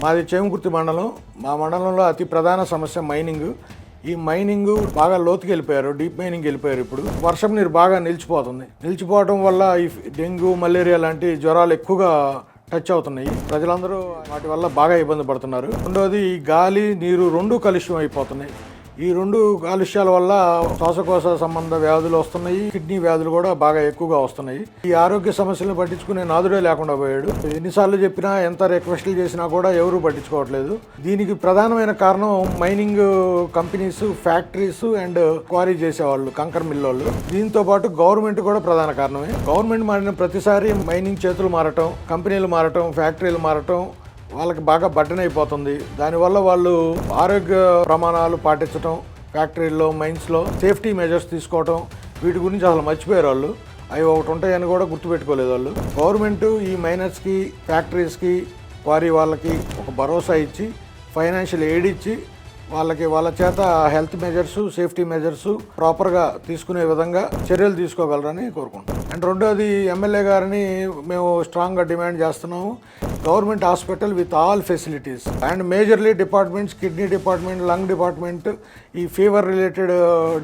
మాది చేమకుర్తి మండలం. మా మండలంలో అతి ప్రధాన సమస్య మైనింగ్. ఈ మైనింగ్ బాగా లోతుకి వెళ్ళిపోయారు, డీప్ మైనింగ్ వెళ్ళిపోయారు. ఇప్పుడు వర్షం నీరు బాగా నిలిచిపోతుంది. నిలిచిపోవడం వల్ల ఈ డెంగ్యూ, మలేరియా లాంటి జ్వరాలు ఎక్కువగా టచ్ అవుతున్నాయి. ప్రజలందరూ వాటి వల్ల బాగా ఇబ్బంది పడుతున్నారు. రెండోది ఈ గాలి, నీరు రెండు కలుష్యం అయిపోతున్నాయి. ఈ రెండు కాలుష్యాల వల్ల శ్వాసకోశ సంబంధ వ్యాధులు వస్తున్నాయి, కిడ్నీ వ్యాధులు కూడా బాగా ఎక్కువగా వస్తున్నాయి. ఈ ఆరోగ్య సమస్యలను పట్టించుకునే నాదుడే లేకుండా పోయాడు. ఎన్నిసార్లు చెప్పినా, ఎంత రిక్వెస్ట్లు చేసినా కూడా ఎవరూ పట్టించుకోవట్లేదు. దీనికి ప్రధానమైన కారణం mining companies, factories and quarry చేసేవాళ్ళు, కంకర్ మిల్లోళ్ళు. దీంతో పాటు గవర్నమెంట్ కూడా ప్రధాన కారణమే. గవర్నమెంట్ మారిన ప్రతిసారి మైనింగ్ చేతులు మారటం, కంపెనీలు మారటం, ఫ్యాక్టరీలు మారటం వాళ్ళకి బాగా బడ్డన్ అయిపోతుంది. దానివల్ల వాళ్ళు ఆరోగ్య ప్రమాణాలు పాటించడం, ఫ్యాక్టరీల్లో, మైన్స్లో సేఫ్టీ మెజర్స్ తీసుకోవటం, వీటి గురించి అసలు మర్చిపోయారు వాళ్ళు. అవి ఒకటి ఉంటాయని కూడా గుర్తుపెట్టుకోలేదు వాళ్ళు. గవర్నమెంట్ ఈ మైనర్స్కి, ఫ్యాక్టరీస్కి, క్వారీ వాళ్ళకి ఒక భరోసా ఇచ్చి, ఫైనాన్షియల్ ఎయిడ్ ఇచ్చి, వాళ్ళ చేత హెల్త్ మెజర్స్, సేఫ్టీ మెజర్స్ ప్రాపర్గా తీసుకునే విధంగా చర్యలు తీసుకోగలరని కోరుకుంటున్నాం. అండ్ రెండోది, ఎమ్మెల్యే గారిని మేము స్ట్రాంగ్గా డిమాండ్ చేస్తున్నాము. Government hospital with all facilities and majorly departments, kidney department, lung department, ఈ ఫీవర్ రిలేటెడ్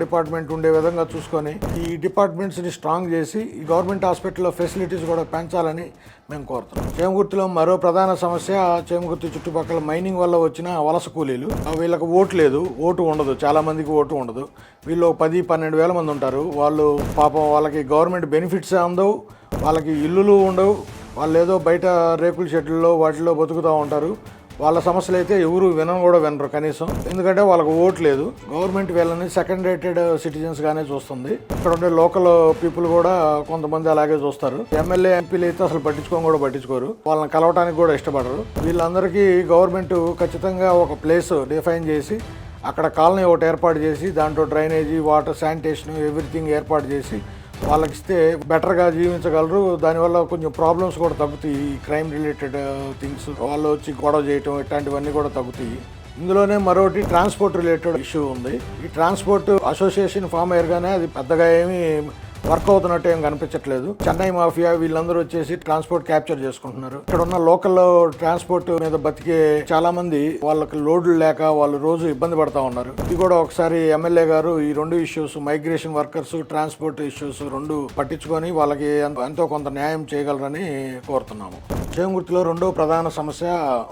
డిపార్ట్మెంట్ ఉండే విధంగా చూసుకొని ఈ డిపార్ట్మెంట్స్ని స్ట్రాంగ్ చేసి ఈ గవర్నమెంట్ హాస్పిటల్లో ఫెసిలిటీస్ కూడా పెంచాలని మేము కోరుతున్నాం. చేమకుర్తిలో మరో ప్రధాన సమస్య, చేమకుర్తి చుట్టుపక్కల మైనింగ్ వల్ల వచ్చిన వలస కూలీలు. వీళ్ళకి ఓటు లేదు, ఓటు ఉండదు, చాలామందికి ఓటు ఉండదు. వీళ్ళు 10-12 వేల మంది ఉంటారు. వాళ్ళు పాపం వాళ్ళకి గవర్నమెంట్ బెనిఫిట్స్ అందవు, వాళ్ళకి ఇల్లులు ఉండవు. వాళ్ళు ఏదో బయట రేకుల షెడ్లలో వాటిలో బతుకుతూ ఉంటారు. వాళ్ళ సమస్యలు అయితే ఎవరు వినరు కనీసం, ఎందుకంటే వాళ్ళకు ఓటు లేదు. గవర్నమెంట్ వీళ్ళని సెకండ్ రేటెడ్ సిటిజన్స్గానే చూస్తుంది. ఇక్కడ ఉండే లోకల్ పీపుల్ కూడా కొంతమంది అలాగే చూస్తారు. ఎమ్మెల్యే, ఎంపీలు అయితే అసలు పట్టించుకోరు. వాళ్ళని కలవటానికి కూడా ఇష్టపడరు. వీళ్ళందరికీ గవర్నమెంట్ ఖచ్చితంగా ఒక ప్లేస్ డిఫైన్ చేసి, అక్కడ కాలనీ ఒకటి ఏర్పాటు చేసి, దాంట్లో డ్రైనేజీ, వాటర్, శానిటేషన్, ఎవ్రీథింగ్ ఏర్పాటు చేసి వాళ్ళకి ఇస్తే బెటర్గా జీవించగలరు. దానివల్ల కొంచెం ప్రాబ్లమ్స్ కూడా తగ్గుతాయి. ఈ క్రైమ్ రిలేటెడ్ థింగ్స్, వాళ్ళు వచ్చి గొడవ చేయటం, ఇట్లాంటివన్నీ కూడా తగ్గుతాయి. ఇందులోనే మరొకటి ట్రాన్స్పోర్ట్ రిలేటెడ్ ఇష్యూ ఉంది. ఈ ట్రాన్స్పోర్ట్ అసోసియేషన్ ఫామ్ అయ్యారుగానే అది పెద్దగా ఏమీ వర్క్ అవుతున్నట్టు ఏం కనిపించట్లేదు. చెన్నై మాఫియా వీళ్ళందరూ వచ్చేసి ట్రాన్స్పోర్ట్ క్యాప్చర్ చేసుకుంటున్నారు. ఇక్కడ ఉన్న లోకల్ ట్రాన్స్పోర్ట్ మీద బతికే చాలా మంది వాళ్ళకి లోడ్లు లేక వాళ్ళు రోజు ఇబ్బంది పడతా ఉన్నారు. ఇది కూడా ఒకసారి ఎమ్మెల్యే గారు ఈ రెండు issues, migration workers, transport issues రెండు పట్టించుకొని వాళ్ళకి ఎంతో కొంత న్యాయం చేయగలరని కోరుతున్నాము. చేమకుర్తిలో రెండో ప్రధాన సమస్య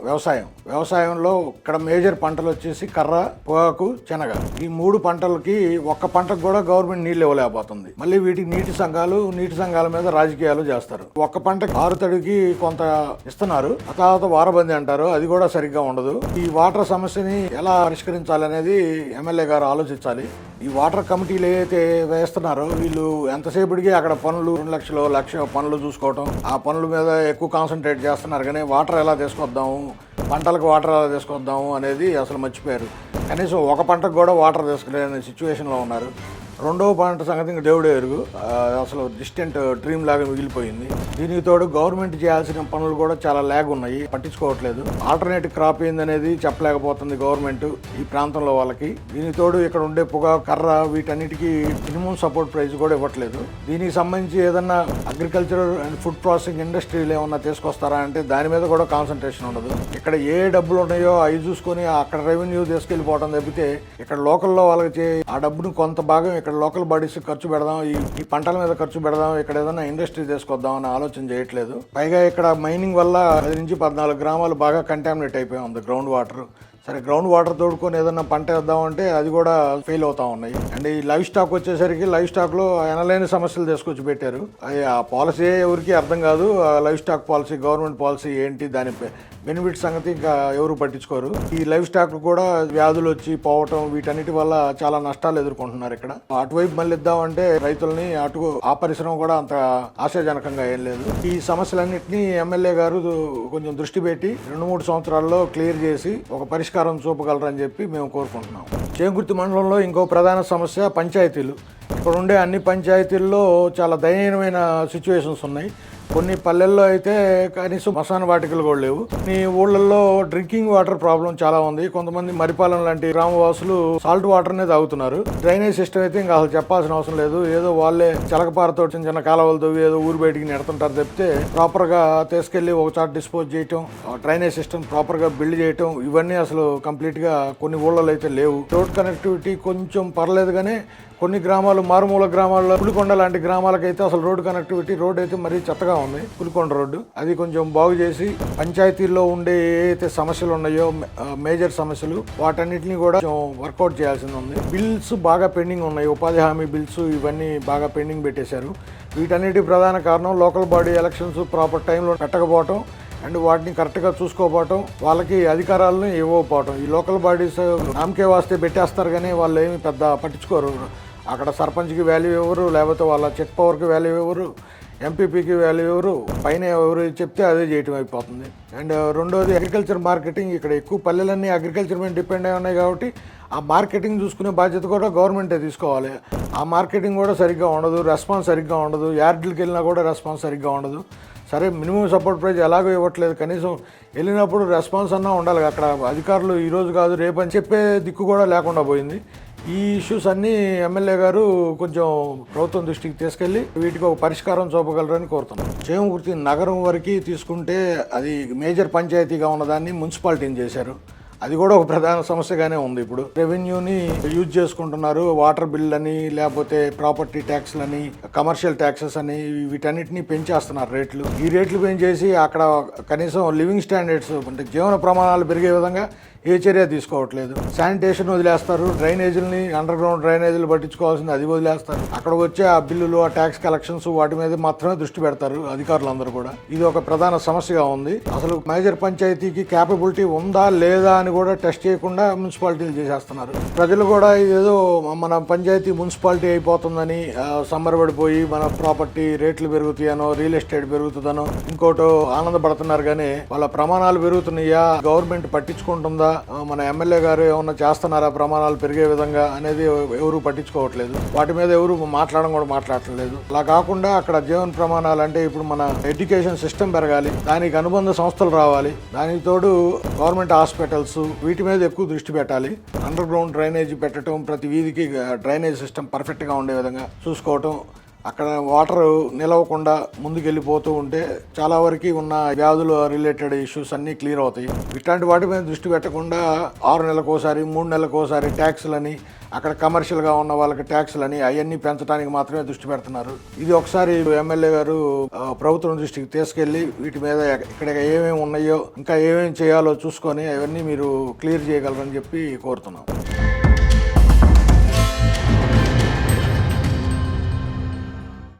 వ్యవసాయం. వ్యవసాయంలో ఇక్కడ మేజర్ పంటలు వచ్చేసి కర్ర, పొగాకు, శనగ. ఈ మూడు పంటలకి ఒక్క పంటకు కూడా గవర్నమెంట్ నీళ్ళు ఇవ్వలేకపోతుంది. మళ్ళీ వీటికి నీటి సంఘాల మీద రాజకీయాలు చేస్తారు. ఒక్క పంటకి 6 తడికి కొంత ఇస్తున్నారు, ఆ తర్వాత వారబంది అంటారు, అది కూడా సరిగ్గా ఉండదు. ఈ వాటర్ సమస్యని ఎలా పరిష్కరించాలనేది ఎమ్మెల్యే గారు ఆలోచించాలి. ఈ వాటర్ కమిటీలు ఏదైతే వేస్తున్నారో వీళ్ళు ఎంతసేపటికి అక్కడ పనులు, 2 లక్ష పనులు చూసుకోవటం, ఆ పనుల మీద ఎక్కువ కాన్సన్ట్రేట్ చేస్తున్నారు. కానీ వాటర్ ఎలా తీసుకొద్దాము, పంటలకు వాటర్ ఎలా తీసుకొద్దాము అనేది అసలు మర్చిపోయారు. కనీసం ఒక పంటకు కూడా వాటర్ తీసుకునే సిచ్యువేషన్లో ఉన్నారు. రెండవ పంట సంగతి ఇంకా దేవుడే ఎరుగు, అసలు డిస్టెంట్ డ్రీమ్ లాగా మిగిలిపోయింది. దీనికి తోడు గవర్నమెంట్ చేయాల్సిన పనులు కూడా చాలా ల్యాగ్ ఉన్నాయి, పట్టించుకోవట్లేదు. ఆల్టర్నేటివ్ క్రాప్ ఏందనేది చెప్పలేకపోతుంది గవర్నమెంట్ ఈ ప్రాంతంలో వాళ్ళకి. దీనికి తోడు ఇక్కడ ఉండే పొగాకు, కర్ర, వీటన్నిటికీ మినిమం సపోర్ట్ ప్రైస్ కూడా ఇవ్వట్లేదు. దీనికి సంబంధించి ఏదన్నా అగ్రికల్చర్ అండ్ ఫుడ్ ప్రాసెసింగ్ ఇండస్ట్రీలు ఏమన్నా తీసుకొస్తారా అంటే దాని మీద కూడా కాన్సన్ట్రేషన్ ఉండదు. ఇక్కడ ఏ డబ్బులు ఉన్నాయో అవి చూసుకొని అక్కడ రెవెన్యూ తీసుకెళ్ళిపోవడం తప్పితే ఇక్కడ లోకల్లో వాళ్ళకి ఆ డబ్బును కొంత భాగం ఇక్కడ లోకల్ బాడీస్ ఖర్చు పెడదాం, ఈ పంటల మీద ఖర్చు పెడదాం, ఇక్కడ ఏదైనా ఇండస్ట్రీ తీసుకొద్దాం అని ఆలోచన చేయట్లేదు. పైగా ఇక్కడ మైనింగ్ వల్ల 10 నుంచి 14 గ్రామాలు బాగా కంటామినేట్ అయిపోయి ఉంది గ్రౌండ్ వాటర్. సరే, గ్రౌండ్ వాటర్ తోడుకొని ఏదన్నా పంట వేద్దామంటే అది కూడా ఫెయిల్ అవుతా ఉన్నాయి. అండ్ ఈ లైవ్ స్టాక్ వచ్చేసరికి లైవ్ స్టాక్లో ఎనలేని సమస్యలు తీసుకొచ్చి పెట్టారు. ఆ పాలసీ ఎవరికి అర్థం కాదు. Live stock policy, government policy ఏంటి, దాని బెనిఫిట్ సంగతి ఇంకా ఎవరు పట్టించుకోరు. ఈ లైవ్ స్టాక్ కూడా వ్యాధులు వచ్చి పోవటం, వీటన్నిటి వల్ల చాలా నష్టాలు ఎదుర్కొంటున్నారు. ఇక్కడ అటువైపు మళ్ళీ ఇద్దామంటే రైతులని ఆ పరిశ్రమ కూడా అంత ఆశాజనకంగా ఏం లేదు. ఈ సమస్యలన్నింటినీ ఎమ్మెల్యే గారు కొంచెం దృష్టి పెట్టి 2-3 సంవత్సరాల్లో క్లియర్ చేసి ఒక పరిష్కారం చూపగలరని చెప్పి మేము కోరుకుంటున్నాం. చేమకుర్తి మండలంలో ఇంకో ప్రధాన సమస్య పంచాయతీలు. ఇక్కడ ఉండే అన్ని పంచాయతీల్లో చాలా దయనీయమైన సిచ్యువేషన్స్ ఉన్నాయి. కొన్ని పల్లెల్లో అయితే కనీసం శ్మశాన వాటికలు కూడా లేవు. ఈ ఊళ్ళల్లో డ్రింకింగ్ వాటర్ ప్రాబ్లం చాలా ఉంది. కొంతమంది మరిపాలెం లాంటి గ్రామవాసులు సాల్ట్ వాటర్ నే తాగుతున్నారు. డ్రైనేజ్ సిస్టమ్ అయితే ఇంకా అసలు చెప్పాల్సిన అవసరం లేదు. ఏదో వాళ్ళే చలకపారతో చిన్న చిన్న కాలువలతో ఏదో ఊరు బయటికి నెడుతుంటారు తప్పితే ప్రాపర్ గా తీసుకెళ్లి ఒక చోట డిస్పోజ్ చేయటం, డ్రైనేజ్ సిస్టమ్ ప్రాపర్ గా బిల్డ్ చేయటం, ఇవన్నీ అసలు కంప్లీట్ గా కొన్ని ఊళ్ళలో అయితే లేవు. రోడ్ కనెక్టివిటీ కొంచెం పర్లేదు కానీ కొన్ని గ్రామాలు, మారుమూల గ్రామాల్లో, పులికొండ లాంటి గ్రామాలకైతే అసలు రోడ్డు కనెక్టివిటీ రోడ్ అయితే మరీ చెత్తగా ఉంది. పులికొండ రోడ్డు అది కొంచెం బాగు చేసి పంచాయతీల్లో ఉండే ఏదైతే సమస్యలు ఉన్నాయో మేజర్ సమస్యలు వాటన్నిటిని కూడా వర్కౌట్ చేయాల్సింది ఉంది. బిల్స్ బాగా పెండింగ్ ఉన్నాయి. ఉపాధి హామీ బిల్స్ ఇవన్నీ బాగా పెండింగ్ పెట్టేశారు. వీటన్నిటి ప్రధాన కారణం లోకల్ బాడీ ఎలక్షన్స్ ప్రాపర్ టైంలో పెట్టకపోవటం అండ్ వాటిని కరెక్ట్గా చూసుకోకపోవటం, వాళ్ళకి అధికారాలను ఇవ్వకపోవటం. ఈ లోకల్ బాడీస్ నామకే వాస్తే పెట్టేస్తారు కానీ వాళ్ళు ఏమి పెద్ద పట్టించుకోరు. అక్కడ సర్పంచ్కి వాల్యూ ఇవ్వరు, లేకపోతే వాళ్ళ చెక్ పవర్కి వాల్యూ ఇవ్వరు, ఎంపీపీకి వాల్యూ ఇవ్వరు, పైన ఎవరు చెప్తే అదే చేయటం అయిపోతుంది. అండ్ రెండోది అగ్రికల్చర్ మార్కెటింగ్. ఇక్కడ ఎక్కువ పల్లెలన్నీ అగ్రికల్చర్ మీద డిపెండ్ అయి ఉన్నాయి కాబట్టి ఆ మార్కెటింగ్ చూసుకునే బాధ్యత కూడా గవర్నమెంటే తీసుకోవాలి. ఆ మార్కెటింగ్ కూడా సరిగ్గా ఉండదు, రెస్పాన్స్ సరిగ్గా ఉండదు. యార్డులకు వెళ్ళినా కూడా రెస్పాన్స్ సరిగ్గా ఉండదు. సరే మినిమం సపోర్ట్ ప్రైజ్ ఎలాగో ఇవ్వట్లేదు, కనీసం వెళ్ళినప్పుడు రెస్పాన్స్ అన్నా ఉండాలి. అక్కడ అధికారులు ఈరోజు కాదు రేపు అని చెప్పే దిక్కు కూడా లేకుండా పోయింది. ఈ ఇష్యూస్ అన్నీ ఎమ్మెల్యే గారు కొంచెం ప్రభుత్వం దృష్టికి తీసుకెళ్లి వీటికి ఒక పరిష్కారం చూపగలరని కోరుతున్నాం. చేమకుర్తి నగరం వరకు తీసుకుంటే అది మేజర్ పంచాయతీగా ఉన్నదాన్ని మున్సిపాలిటీని చేశారు. అది కూడా ఒక ప్రధాన సమస్యగానే ఉంది. ఇప్పుడు రెవెన్యూని యూజ్ చేసుకుంటున్నారు. వాటర్ బిల్ అని, లేకపోతే ప్రాపర్టీ ట్యాక్స్లని, కమర్షియల్ ట్యాక్సెస్ అని వీటన్నిటిని పెంచేస్తున్నారు రేట్లు. ఈ రేట్లు పెంచేసి అక్కడ కనీసం లివింగ్ స్టాండర్డ్స్ అంటే జీవన ప్రమాణాలు పెరిగే విధంగా ఏ చర్య తీసుకోవట్లేదు. శానిటేషన్ వదిలేస్తారు, డ్రైనేజీలని అండర్ గ్రౌండ్ డ్రైనేజీలు పట్టించుకోవాల్సింది అది వదిలేస్తారు. అక్కడ వచ్చే ఆ బిల్లులు, ఆ ట్యాక్స్ కలెక్షన్స్ వాటి మీద మాత్రమే దృష్టి పెడతారు అధికారులందరూ కూడా. ఇది ఒక ప్రధాన సమస్యగా ఉంది. అసలు మేజర్ పంచాయతీకి క్యాపబిలిటీ ఉందా లేదా అని కూడా టెస్ట్ చేయకుండా మున్సిపాలిటీలు చేసేస్తున్నారు. ప్రజలు కూడా ఏదో మన పంచాయతీ మున్సిపాలిటీ అయిపోతుందని సంబరపడిపోయి మన ప్రాపర్టీ రేట్లు పెరుగుతాయనో, రియల్ ఎస్టేట్ పెరుగుతుందనో ఇంకోటో ఆనందపడుతున్నారు. కానీ వాళ్ళ ప్రమాణాలు పెరుగుతున్నాయా, గవర్నమెంట్ పట్టించుకుంటుందా, మన ఎమ్మెల్యే గారు ఏమన్నా చేస్తున్నారా ప్రమాణాలు పెరిగే విధంగా అనేది ఎవరు పట్టించుకోవట్లేదు. వాటి మీద ఎవరు మాట్లాడట్లేదు. అలా కాకుండా అక్కడ జీవన ప్రమాణాలు అంటే ఇప్పుడు మన ఎడ్యుకేషన్ సిస్టమ్ పెరగాలి, దానికి అనుబంధ సంస్థలు రావాలి, దానికి తోడు గవర్నమెంట్ హాస్పిటల్స్ వీటి మీద ఎక్కువ దృష్టి పెట్టాలి. అండర్ గ్రౌండ్ డ్రైనేజ్ పెట్టడం, ప్రతి వీధికి డ్రైనేజ్ సిస్టమ్ పర్ఫెక్ట్గా ఉండే విధంగా చూసుకోవటం, అక్కడ వాటర్ నిలవకుండా ముందుకెళ్ళిపోతూ ఉంటే చాలా వరకు ఉన్న వ్యాధుల రిలేటెడ్ ఇష్యూస్ అన్నీ క్లియర్ అవుతాయి. ఇట్లాంటి వాటి మీద దృష్టి పెట్టకుండా 6 నెలలకోసారి 3 నెలలకోసారి ట్యాక్స్లని, అక్కడ కమర్షియల్గా ఉన్న వాళ్ళకి ట్యాక్స్లని అవన్నీ పెంచడానికి మాత్రమే దృష్టి పెడుతున్నారు. ఇది ఒకసారి ఎమ్మెల్యే గారు ప్రభుత్వం దృష్టికి తీసుకెళ్లి వీటి మీద ఇక్కడ ఏమేమి ఉన్నాయో ఇంకా ఏమేమి చేయాలో చూసుకొని అవన్నీ మీరు క్లియర్ చేయగలరని చెప్పి కోరుతున్నాం.